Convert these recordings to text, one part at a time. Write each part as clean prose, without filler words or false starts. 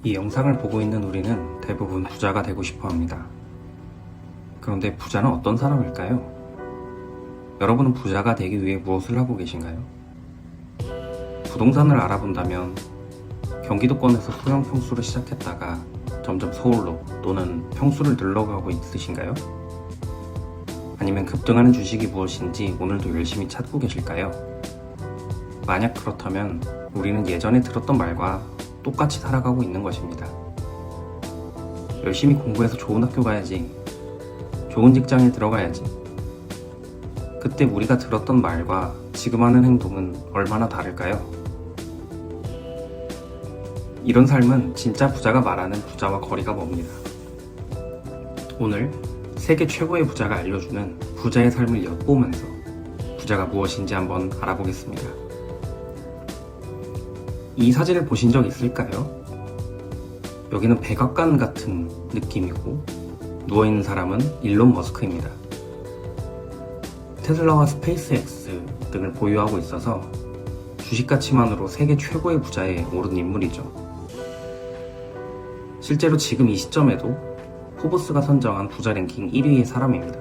이 영상을 보고 있는 우리는 대부분 부자가 되고 싶어 합니다. 그런데 부자는 어떤 사람일까요? 여러분은 부자가 되기 위해 무엇을 하고 계신가요? 부동산을 알아본다면 경기도권에서 소형 평수로 시작했다가 점점 서울로 또는 평수를 늘러가고 있으신가요? 아니면 급등하는 주식이 무엇인지 오늘도 열심히 찾고 계실까요? 만약 그렇다면 우리는 예전에 들었던 말과 똑같이 살아가고 있는 것입니다. 열심히 공부해서 좋은 학교 가야지, 좋은 직장에 들어가야지. 그때 우리가 들었던 말과 지금 하는 행동은 얼마나 다를까요? 이런 삶은 진짜 부자가 말하는 부자와 거리가 멉니다. 오늘 세계 최고의 부자가 알려주는 부자의 삶을 엿보면서 부자가 무엇인지 한번 알아보겠습니다. 이 사진을 보신 적 있을까요? 여기는 백악관 같은 느낌이고 누워있는 사람은 일론 머스크입니다. 테슬라와 스페이스X 등을 보유하고 있어서 주식 가치만으로 세계 최고의 부자에 오른 인물이죠. 실제로 지금 이 시점에도 포브스가 선정한 부자 랭킹 1위의 사람입니다.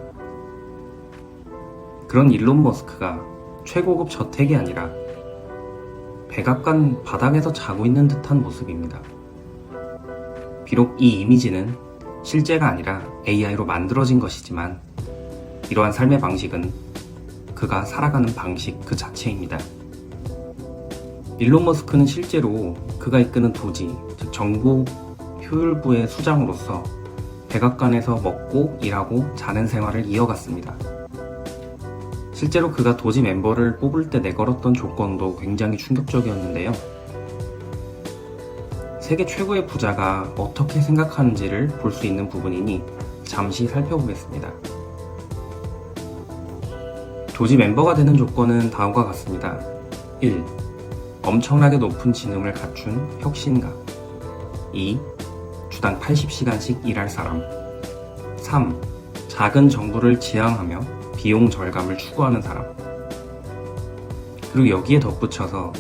그런 일론 머스크가 최고급 저택이 아니라 백악관 바닥에서 자고 있는 듯한 모습입니다. 비록 이 이미지는 실제가 아니라 AI로 만들어진 것이지만 이러한 삶의 방식은 그가 살아가는 방식 그 자체입니다. 일론 머스크는 실제로 그가 이끄는 도지, 즉 정보 효율부의 수장으로서 백악관에서 먹고 일하고 자는 생활을 이어갔습니다. 실제로 그가 도지 멤버를 뽑을 때 내걸었던 조건도 굉장히 충격적이었는데요. 세계 최고의 부자가 어떻게 생각하는지를 볼 수 있는 부분이니 잠시 살펴보겠습니다. 도지 멤버가 되는 조건은 다음과 같습니다. 1. 엄청나게 높은 지능을 갖춘 혁신가. 2. 주당 80시간씩 일할 사람. 3. 작은 정부를 지향하며 비용 절감을 추구하는 사람. 그리고 여기에 덧붙여서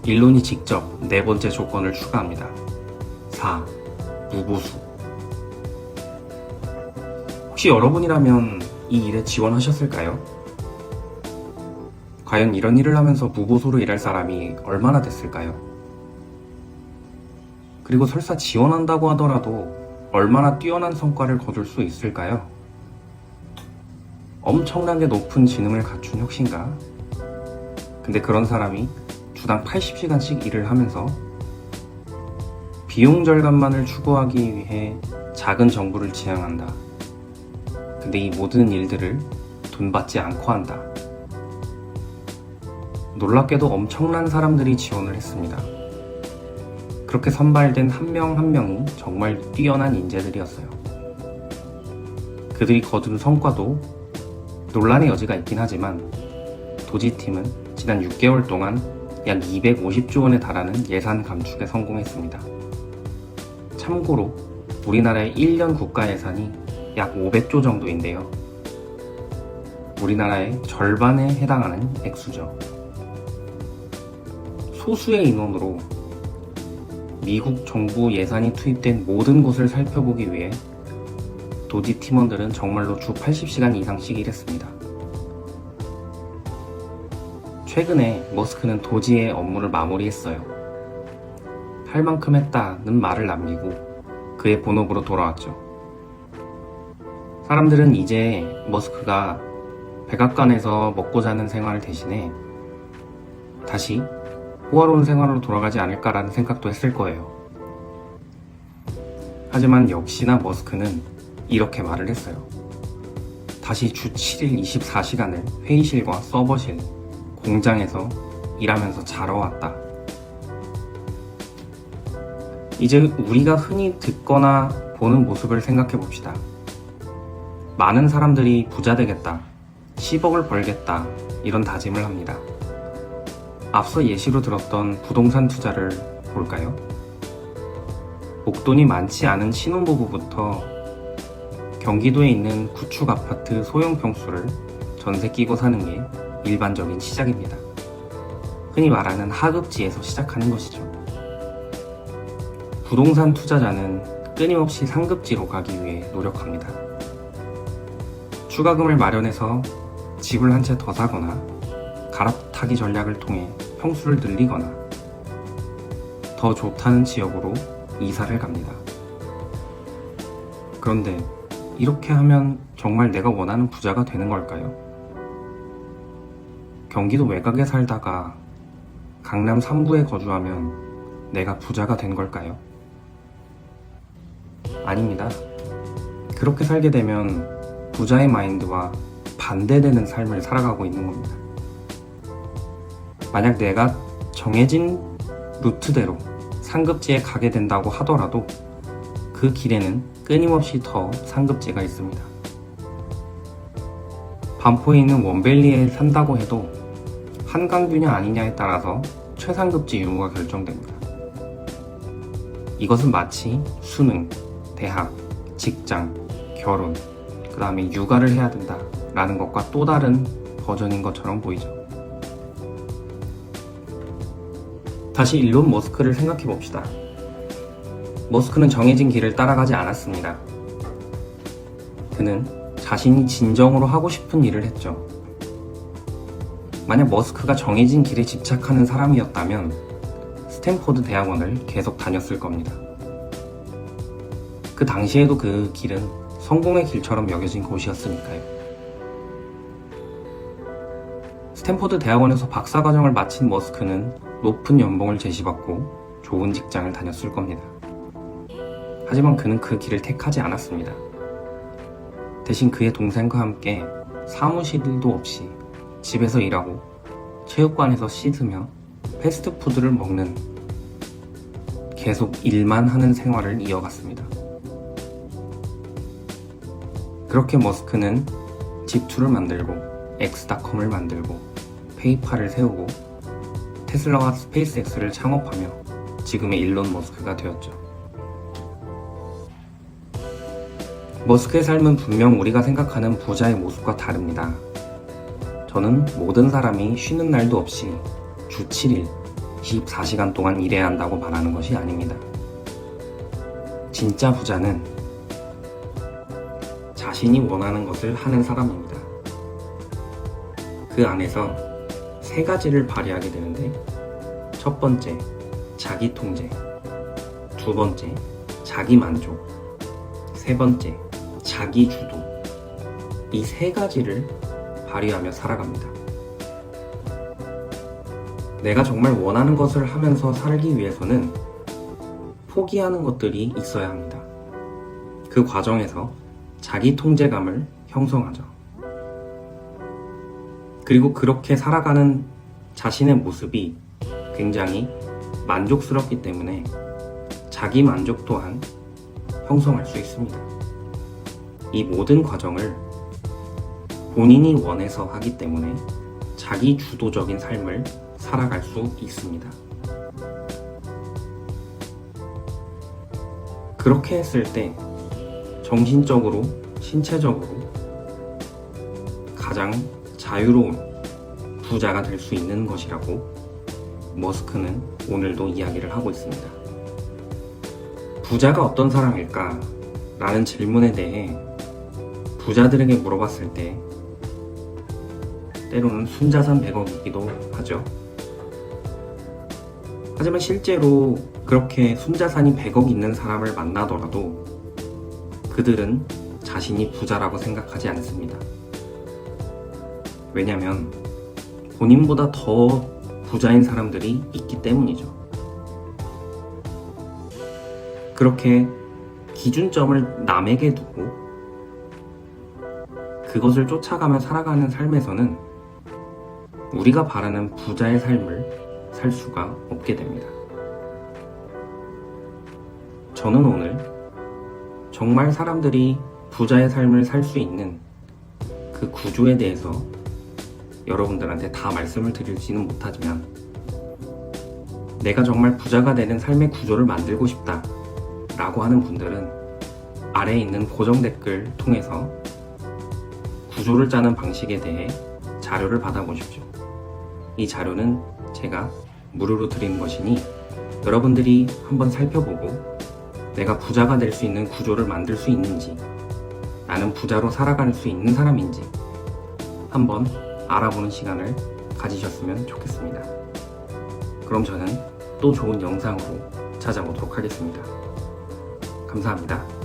일론이 직접 네 번째 조건을 추가합니다. 4. 무보수. 혹시 여러분이라면 이 일에 지원하셨을까요? 과연 이런 일을 하면서 무보수로 일할 사람이 얼마나 됐을까요? 그리고 설사 지원한다고 하더라도 얼마나 뛰어난 성과를 거둘 수 있을까요? 엄청나게 높은 지능을 갖춘 혁신가? 근데 그런 사람이 주당 80시간씩 일을 하면서 비용 절감만을 추구하기 위해 작은 정부를 지향한다. 근데 이 모든 일들을 돈 받지 않고 한다. 놀랍게도 엄청난 사람들이 지원을 했습니다. 그렇게 선발된 한 명 한 명이 정말 뛰어난 인재들이었어요. 그들이 거둔 성과도 논란의 여지가 있긴 하지만 도지팀은 지난 6개월 동안 약 250조 원에 달하는 예산 감축에 성공했습니다. 참고로 우리나라의 1년 국가 예산이 약 500조 정도인데요. 우리나라의 절반에 해당하는 액수죠. 소수의 인원으로 미국 정부 예산이 투입된 모든 곳을 살펴보기 위해 도지 팀원들은 정말로 주 80시간 이상씩 일했습니다. 최근에 머스크는 도지의 업무를 마무리했어요. 할 만큼 했다는 말을 남기고 그의 본업으로 돌아왔죠. 사람들은 이제 머스크가 백악관에서 먹고 자는 생활을 대신에 다시 호화로운 생활로 돌아가지 않을까라는 생각도 했을 거예요. 하지만 역시나 머스크는 이렇게 말을 했어요. 다시 주 7일 24시간을 회의실과 서버실, 공장에서 일하면서 자러 왔다. 이제 우리가 흔히 듣거나 보는 모습을 생각해 봅시다. 많은 사람들이 부자 되겠다, 10억을 벌겠다 이런 다짐을 합니다. 앞서 예시로 들었던 부동산 투자를 볼까요? 목돈이 많지 않은 신혼부부부터 경기도에 있는 구축 아파트 소형 평수를 전세 끼고 사는 게 일반적인 시작입니다. 흔히 말하는 하급지에서 시작하는 것이죠. 부동산 투자자는 끊임없이 상급지로 가기 위해 노력합니다. 추가금을 마련해서 집을 한 채 더 사거나 갈아타기 전략을 통해 평수를 늘리거나 더 좋다는 지역으로 이사를 갑니다. 그런데 이렇게 하면 정말 내가 원하는 부자가 되는 걸까요? 경기도 외곽에 살다가 강남 3구에 거주하면 내가 부자가 된 걸까요? 아닙니다. 그렇게 살게 되면 부자의 마인드와 반대되는 삶을 살아가고 있는 겁니다. 만약 내가 정해진 루트대로 상급지에 가게 된다고 하더라도 그 길에는 끊임없이 더 상급지가 있습니다. 반포에 있는 원밸리에 산다고 해도 한강뷰냐 아니냐에 따라서 최상급지 유무가 결정됩니다. 이것은 마치 수능, 대학, 직장, 결혼, 그 다음에 육아를 해야 된다 라는 것과 또 다른 버전인 것처럼 보이죠. 다시 일론 머스크를 생각해 봅시다. 머스크는 정해진 길을 따라가지 않았습니다. 그는 자신이 진정으로 하고 싶은 일을 했죠. 만약 머스크가 정해진 길에 집착하는 사람이었다면 스탠포드 대학원을 계속 다녔을 겁니다. 그 당시에도 그 길은 성공의 길처럼 여겨진 곳이었으니까요. 스탠포드 대학원에서 박사과정을 마친 머스크는 높은 연봉을 제시받고 좋은 직장을 다녔을 겁니다. 하지만 그는 그 길을 택하지 않았습니다. 대신 그의 동생과 함께 사무실 일도 없이 집에서 일하고 체육관에서 씻으며 패스트푸드를 먹는 계속 일만 하는 생활을 이어갔습니다. 그렇게 머스크는 집2를 만들고 엑스닷컴을 만들고 페이팔을 세우고 테슬라와 스페이스X를 창업하며 지금의 일론 머스크가 되었죠. 머스크의 삶은 분명 우리가 생각하는 부자의 모습과 다릅니다. 저는 모든 사람이 쉬는 날도 없이 주 7일, 24시간 동안 일해야 한다고 말하는 것이 아닙니다. 진짜 부자는 자신이 원하는 것을 하는 사람입니다. 그 안에서 세 가지를 발휘하게 되는데, 첫 번째, 자기 통제, 두 번째, 자기 만족, 세 번째, 자기 주도. 이 세 가지를 발휘하며 살아갑니다. 내가 정말 원하는 것을 하면서 살기 위해서는 포기하는 것들이 있어야 합니다. 그 과정에서 자기 통제감을 형성하죠. 그리고 그렇게 살아가는 자신의 모습이 굉장히 만족스럽기 때문에 자기 만족 또한 형성할 수 있습니다. 이 모든 과정을 본인이 원해서 하기 때문에 자기 주도적인 삶을 살아갈 수 있습니다. 그렇게 했을 때 정신적으로, 신체적으로 가장 자유로운 부자가 될 수 있는 것이라고 머스크는 오늘도 이야기를 하고 있습니다. 부자가 어떤 사람일까? 라는 질문에 대해 부자들에게 물어봤을 때 때로는 순자산 100억이기도 하죠. 하지만 실제로 그렇게 순자산이 100억 있는 사람을 만나더라도 그들은 자신이 부자라고 생각하지 않습니다. 왜냐하면 본인보다 더 부자인 사람들이 있기 때문이죠. 그렇게 기준점을 남에게 두고 그것을 쫓아가며 살아가는 삶에서는 우리가 바라는 부자의 삶을 살 수가 없게 됩니다. 저는 오늘 정말 사람들이 부자의 삶을 살 수 있는 그 구조에 대해서 여러분들한테 다 말씀을 드리지는 못하지만 내가 정말 부자가 되는 삶의 구조를 만들고 싶다 라고 하는 분들은 아래에 있는 고정 댓글 통해서 구조를 짜는 방식에 대해 자료를 받아보십시오. 이 자료는 제가 무료로 드리는 것이니 여러분들이 한번 살펴보고 내가 부자가 될 수 있는 구조를 만들 수 있는지, 나는 부자로 살아갈 수 있는 사람인지 한번 알아보는 시간을 가지셨으면 좋겠습니다. 그럼 저는 또 좋은 영상으로 찾아오도록 하겠습니다. 감사합니다.